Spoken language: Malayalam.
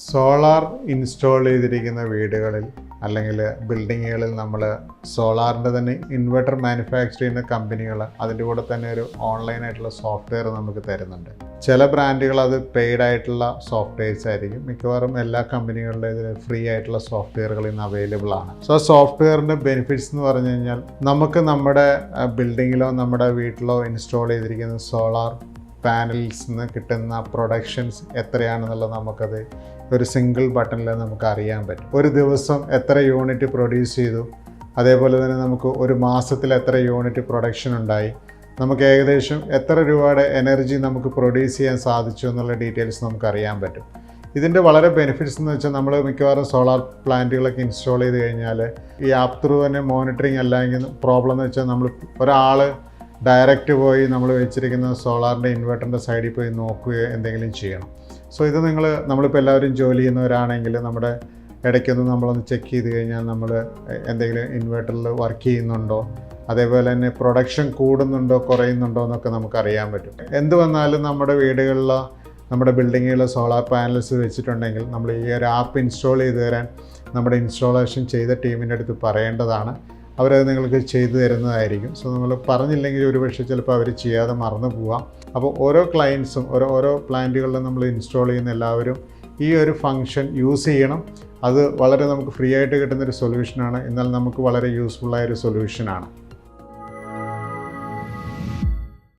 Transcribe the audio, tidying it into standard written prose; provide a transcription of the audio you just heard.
സോളാർ ഇൻസ്റ്റാൾ ചെയ്തിരിക്കുന്ന വീടുകളിൽ അല്ലെങ്കിൽ ബിൽഡിങ്ങുകളിൽ നമ്മൾ സോളാറിൻ്റെ തന്നെ ഇൻവെർട്ടർ മാനുഫാക്ചർ ചെയ്യുന്ന കമ്പനികൾ അതിൻ്റെ കൂടെ തന്നെ ഒരു ഓൺലൈനായിട്ടുള്ള സോഫ്റ്റ്വെയർ നമുക്ക് തരുന്നുണ്ട്. ചില ബ്രാൻഡുകൾ അത് പെയ്ഡ് ആയിട്ടുള്ള സോഫ്റ്റ്വെയർസ് ആയിരിക്കും. മിക്കവാറും എല്ലാ കമ്പനികളുടെ ഇതിൽ ഫ്രീ ആയിട്ടുള്ള സോഫ്റ്റ്വെയറുകൾ ഇന്ന് അവൈലബിൾ ആണ്. സോ സോഫ്റ്റ്വെയറിൻ്റെ ബെനിഫിറ്റ്സ് എന്ന് പറഞ്ഞു കഴിഞ്ഞാൽ നമുക്ക് നമ്മുടെ ബിൽഡിങ്ങിലോ നമ്മുടെ വീട്ടിലോ ഇൻസ്റ്റാൾ ചെയ്തിരിക്കുന്ന സോളാർ പാനൽസിൽ നിന്ന് കിട്ടുന്ന പ്രൊഡക്ഷൻസ് എത്രയാണെന്നുള്ളത് നമുക്കത് ഒരു സിംഗിൾ ബട്ടണിൽ നമുക്ക് അറിയാൻ പറ്റും. ഒരു ദിവസം എത്ര യൂണിറ്റ് പ്രൊഡ്യൂസ് ചെയ്തു, അതേപോലെ തന്നെ നമുക്ക് ഒരു മാസത്തിൽ എത്ര യൂണിറ്റ് പ്രൊഡക്ഷൻ ഉണ്ടായി, നമുക്ക് ഏകദേശം എത്ര രൂപയുടെ എനർജി നമുക്ക് പ്രൊഡ്യൂസ് ചെയ്യാൻ സാധിച്ചു എന്നുള്ള ഡീറ്റെയിൽസ് നമുക്ക് അറിയാൻ പറ്റും. ഇതിൻ്റെ വളരെ ബെനിഫിറ്റ്സ് എന്ന് വെച്ചാൽ നമ്മൾ മിക്കവാറും സോളാർ പ്ലാന്റുകളൊക്കെ ഇൻസ്റ്റാൾ ചെയ്ത് കഴിഞ്ഞാൽ ഈ ആപ്പ് ത്രൂ തന്നെ മോണിറ്ററിങ് അല്ലെങ്കിൽ പ്രോബ്ലം എന്ന് വെച്ചാൽ നമ്മൾ ഒരാൾ ഡയറക്റ്റ് പോയി നമ്മൾ വെച്ചിരിക്കുന്ന സോളാറിൻ്റെ ഇൻവെർട്ടറിൻ്റെ സൈഡിൽ പോയി നോക്കുകയോ എന്തെങ്കിലും ചെയ്യണം. സോ ഇത് നമ്മളിപ്പോൾ എല്ലാവരും ജോലി ചെയ്യുന്നവരാണെങ്കിൽ നമ്മുടെ ഇടയ്ക്കൊന്ന് നമ്മളൊന്ന് ചെക്ക് ചെയ്ത് കഴിഞ്ഞാൽ നമ്മൾ എന്തെങ്കിലും ഇൻവെർട്ടറിൽ വർക്ക് ചെയ്യുന്നുണ്ടോ, അതേപോലെ തന്നെ പ്രൊഡക്ഷൻ കൂടുന്നുണ്ടോ കുറയുന്നുണ്ടോ എന്നൊക്കെ നമുക്കറിയാൻ പറ്റും. എന്ത് വന്നാലും നമ്മുടെ വീടുകളിലോ നമ്മുടെ ബിൽഡിങ്ങുകളിലോ സോളാർ പാനൽസ് വെച്ചിട്ടുണ്ടെങ്കിൽ നമ്മൾ ഈ ഒരു ആപ്പ് ഇൻസ്റ്റാൾ ചെയ്ത് തരാൻ നമ്മുടെ ഇൻസ്റ്റാളേഷൻ ചെയ്ത ടീമിൻ്റെ അടുത്ത് പറയേണ്ടതാണ്. അവരത് നിങ്ങൾക്ക് ചെയ്തു തരുന്നതായിരിക്കും. സോ നമ്മൾ പറഞ്ഞില്ലെങ്കിൽ ഒരുപക്ഷെ ചിലപ്പോൾ അവർ ചെയ്യാതെ മറന്നു പോവാം. അപ്പോൾ ഓരോ ക്ലയൻസും ഓരോ പ്ലാന്റുകളിലും നമ്മൾ ഇൻസ്റ്റാൾ ചെയ്യുന്ന എല്ലാവരും ഈ ഒരു ഫംഗ്ഷൻ യൂസ് ചെയ്യണം. അത് വളരെ നമുക്ക് ഫ്രീ ആയിട്ട് കിട്ടുന്നൊരു സൊല്യൂഷനാണ്. എന്നാൽ നമുക്ക് വളരെ യൂസ്ഫുള്ളായൊരു സൊല്യൂഷനാണ്.